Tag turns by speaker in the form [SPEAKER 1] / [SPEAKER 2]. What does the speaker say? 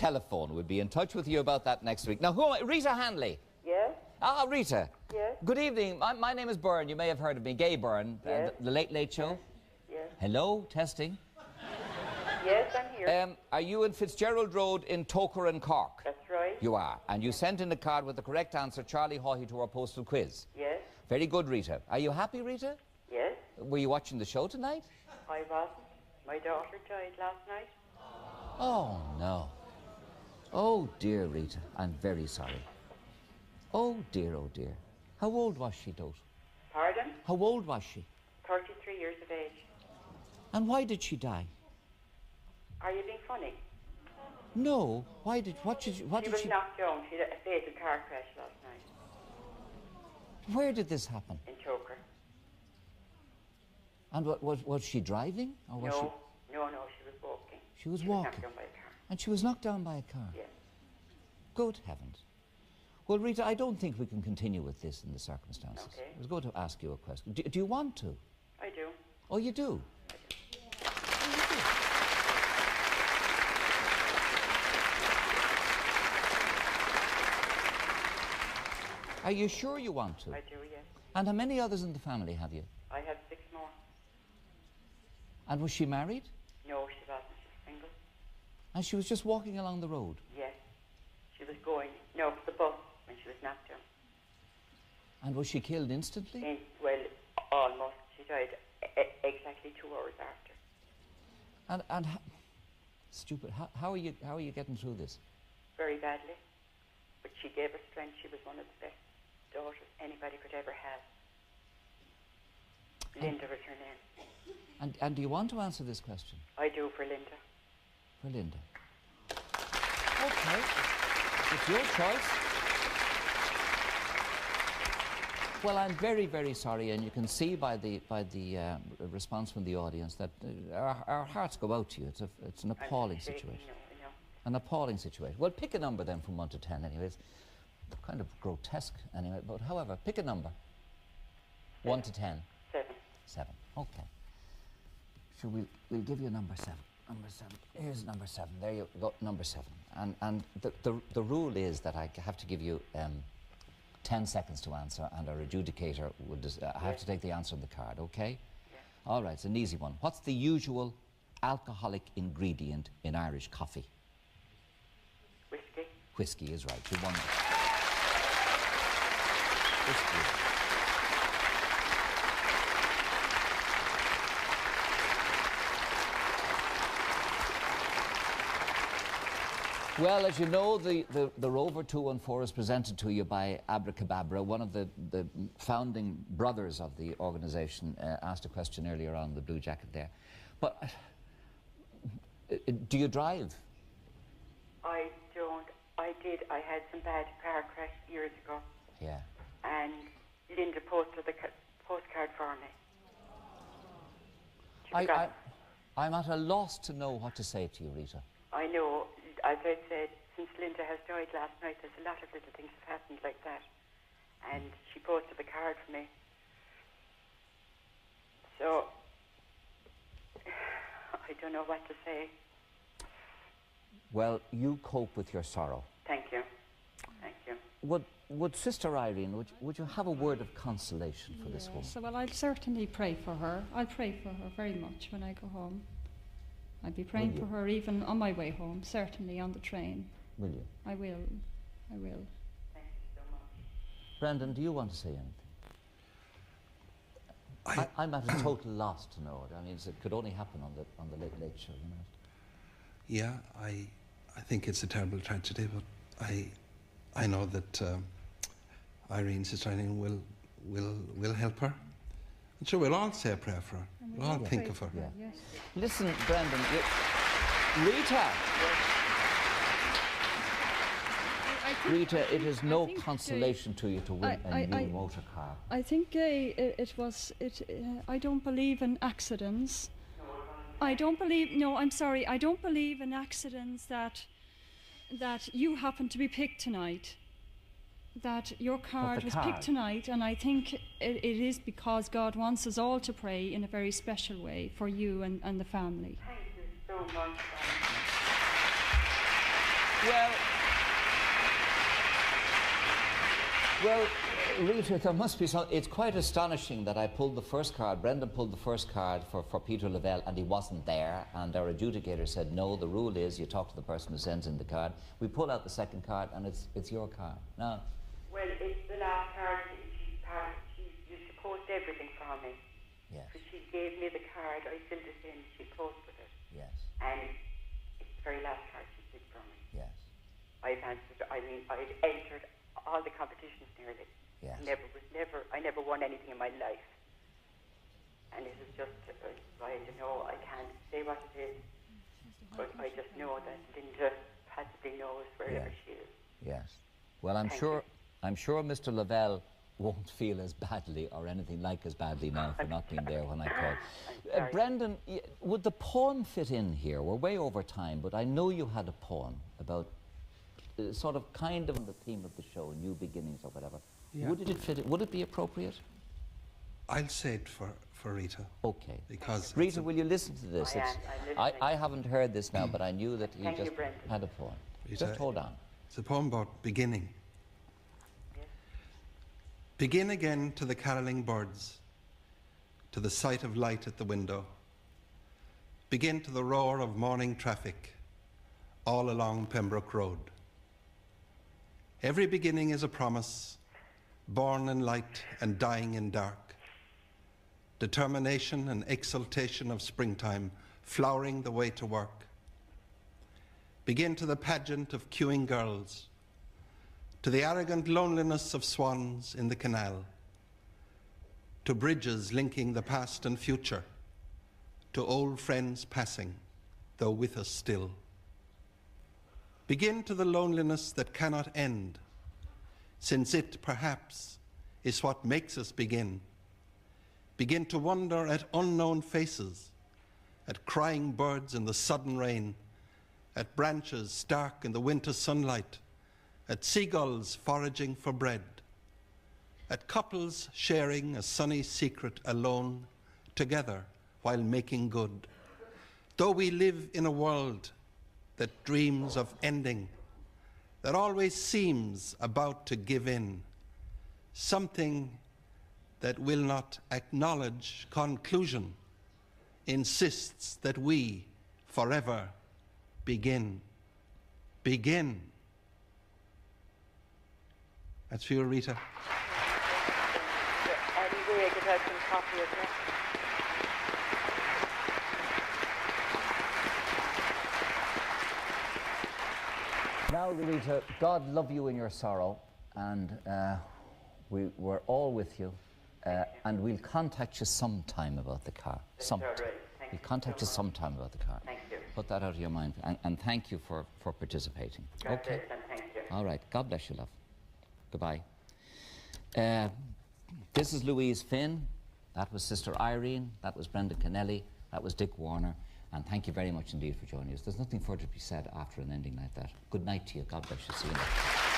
[SPEAKER 1] telephone. We'll be in touch with you about that next week. Now, Rita Hanley.
[SPEAKER 2] Yes?
[SPEAKER 1] Ah, Rita.
[SPEAKER 2] Yes?
[SPEAKER 1] Good evening. My name is Byrne. You may have heard of me. Gay Byrne.
[SPEAKER 2] Yes.
[SPEAKER 1] The Late Late Show.
[SPEAKER 2] Yes?
[SPEAKER 1] Hello, testing.
[SPEAKER 2] Yes, I'm here.
[SPEAKER 1] Are you in Fitzgerald Road in Toker and Cork?
[SPEAKER 2] That's right.
[SPEAKER 1] You are. And you sent in a card with the correct answer, Charlie Haughey, to our postal quiz.
[SPEAKER 2] Yes?
[SPEAKER 1] Very good, Rita. Are you happy, Rita?
[SPEAKER 2] Yes?
[SPEAKER 1] Were you watching the show tonight?
[SPEAKER 2] I wasn't. My daughter died last night.
[SPEAKER 1] Oh, no. Oh, dear, Rita. I'm very sorry. Oh, dear, oh, dear. How old was she, Dote?
[SPEAKER 2] Pardon?
[SPEAKER 1] How old was she?
[SPEAKER 2] 33 years of age.
[SPEAKER 1] And why did she die?
[SPEAKER 2] Are you being funny?
[SPEAKER 1] No. What did
[SPEAKER 2] She
[SPEAKER 1] she...
[SPEAKER 2] was knocked down. She had a fatal car crash last night
[SPEAKER 1] Where did this happen?
[SPEAKER 2] in Choker.
[SPEAKER 1] And was she driving? Or was
[SPEAKER 2] No, she was walking.
[SPEAKER 1] She was
[SPEAKER 2] Knocked
[SPEAKER 1] walking.
[SPEAKER 2] down by a car.
[SPEAKER 1] And she was knocked down by a car?
[SPEAKER 2] Yes.
[SPEAKER 1] Good heavens. Well, Rita, I don't think we can continue with this in the circumstances.
[SPEAKER 2] Okay.
[SPEAKER 1] I was going to ask you a question. Do you want to?
[SPEAKER 2] I do.
[SPEAKER 1] Oh, you do? Are you sure you want to?
[SPEAKER 2] I do, yes.
[SPEAKER 1] And how many others in the family have you?
[SPEAKER 2] I have 6 more.
[SPEAKER 1] And was she married?
[SPEAKER 2] No, she wasn't. She was single.
[SPEAKER 1] And she was just walking along the road?
[SPEAKER 2] Yes. She was going, no, for the bus when she was knocked down.
[SPEAKER 1] And was she killed instantly?
[SPEAKER 2] Well, almost. She died exactly 2 hours after.
[SPEAKER 1] And stupid. How are you getting through this?
[SPEAKER 2] Very badly. But she gave her strength. She was one of the best daughters anybody could ever have. Linda was her name.
[SPEAKER 1] And do you want to answer this question?
[SPEAKER 2] I do, for Linda.
[SPEAKER 1] For Linda. Okay. It's your choice. Well, I'm very, very sorry, and you can see by the response from the audience that our hearts go out to you. It's an appalling situation.
[SPEAKER 2] I know.
[SPEAKER 1] An appalling situation. Well, pick a number then from 1 to 10 anyways. Kind of grotesque anyway, but however, pick a number. 1 to 10.
[SPEAKER 2] 7.
[SPEAKER 1] 7. Okay. So we'll give you number 7. Number 7. Here's number 7. There you go, number 7. And the rule is that I have to give you 10 seconds to answer, and our adjudicator would have to take the answer on the card, okay?
[SPEAKER 2] Yeah.
[SPEAKER 1] All right, it's an easy one. What's the usual alcoholic ingredient in Irish coffee?
[SPEAKER 2] Whiskey.
[SPEAKER 1] Whiskey is right. You won. Whiskey. Well, as you know, the Rover 214 is presented to you by Abracababra. One of the founding brothers of the organisation asked a question earlier on the blue jacket there. But do you drive?
[SPEAKER 2] I don't. I did. I had some bad car crash years ago.
[SPEAKER 1] Yeah.
[SPEAKER 2] And Linda posted the postcard for me.
[SPEAKER 1] I'm at a loss to know what to say to you, Rita.
[SPEAKER 2] I know. As I said, since Linda has died last night, there's a lot of little things have happened like that. And she posted the card for me. So, I don't know what to say.
[SPEAKER 1] Well, you cope with your sorrow.
[SPEAKER 2] Thank you. Thank you.
[SPEAKER 1] Would Sister Irene, would you have a word of consolation for this woman?
[SPEAKER 3] So, well, I'll certainly pray for her. I'll pray for her very much when I go home. I'll be praying for her even on my way home, certainly on the train.
[SPEAKER 1] Will you?
[SPEAKER 3] I will. I will.
[SPEAKER 2] Thank you so much.
[SPEAKER 1] Brendan, do you want to say anything? I'm at a total loss to know it. I mean, it could only happen on the Late Late Show, you know.
[SPEAKER 4] Yeah, I think it's a terrible tragedy, but I know that Irene, Sister Irene, will help her. And sure, we'll all say a prayer for her. We'll all think of her.
[SPEAKER 1] Yeah.
[SPEAKER 3] Yes.
[SPEAKER 1] Listen, Brendan, Rita. Rita, it is no consolation to you to win a new motor car.
[SPEAKER 3] I think I don't believe in accidents. I don't believe in accidents that you happen to be picked tonight. That your card was picked tonight, and I think it is because God wants us all to pray in a very special way for you and the family.
[SPEAKER 2] Thank you so much.
[SPEAKER 1] Well, Rita, there must be some. It's quite astonishing that I pulled the first card. Brendan pulled the first card for Peter Lavelle, and he wasn't there. And our adjudicator said, no, the rule is you talk to the person who sends in the card. We pull out the second card, and it's your card. No.
[SPEAKER 2] Well, it's the last card. She used to post everything for me.
[SPEAKER 1] Yes.
[SPEAKER 2] So she gave me the card. I filled it in. She posted it.
[SPEAKER 1] Yes.
[SPEAKER 2] And it's the very last card she did for me.
[SPEAKER 1] Yes.
[SPEAKER 2] I'd entered all the competitions nearly.
[SPEAKER 1] Yes.
[SPEAKER 2] I never won anything in my life. And it is just, I don't know, I can't say what it is. But I just know that Linda possibly knows wherever she is.
[SPEAKER 1] Yes. Well, I'm sure Mr. Lavelle won't feel as badly or anything like as badly now for not being there when I called. Brendan, would the poem fit in here? We're way over time, but I know you had a poem about sort of kind of the theme of the show, new beginnings or whatever. Yeah. Would it fit? Would it be appropriate?
[SPEAKER 4] I'll say it for Rita.
[SPEAKER 1] Okay.
[SPEAKER 4] Because
[SPEAKER 1] Rita, will you listen to this? I haven't heard this now, but I knew that you just had a poem. Rita, just hold on.
[SPEAKER 4] It's a poem about beginning. Yes. Begin again to the carolling birds, to the sight of light at the window. Begin to the roar of morning traffic all along Pembroke Road. Every beginning is a promise, born in light and dying in dark. Determination and exultation of springtime, flowering the way to work. Begin to the pageant of queuing girls, to the arrogant loneliness of swans in the canal, to bridges linking the past and future, to old friends passing, though with us still. Begin to the loneliness that cannot end, since it, perhaps, is what makes us begin. Begin to wonder at unknown faces, at crying birds in the sudden rain, at branches stark in the winter sunlight, at seagulls foraging for bread, at couples sharing a sunny secret alone, together while making good. Though we live in a world that dreams of ending, that always seems about to give in, something that will not acknowledge conclusion insists that we forever begin. Begin. That's for you, Rita.
[SPEAKER 2] Anyway, I could have some coffee as well.
[SPEAKER 1] Now, Rita, God love you in your sorrow, and we're all with you, and we'll contact you sometime about the car. Sometime.
[SPEAKER 2] Right.
[SPEAKER 1] We'll contact you sometime about the car.
[SPEAKER 2] Thank you.
[SPEAKER 1] Put that out of your mind, and thank you for participating.
[SPEAKER 2] God bless and thank you.
[SPEAKER 1] All right. God bless you, love. Goodbye. This is Louise Finn. That was Sister Irene. That was Brendan Kennelly. That was Dick Warner. And thank you very much indeed for joining us. There's nothing further to be said after an ending like that. Good night to you. God bless you. See you next time.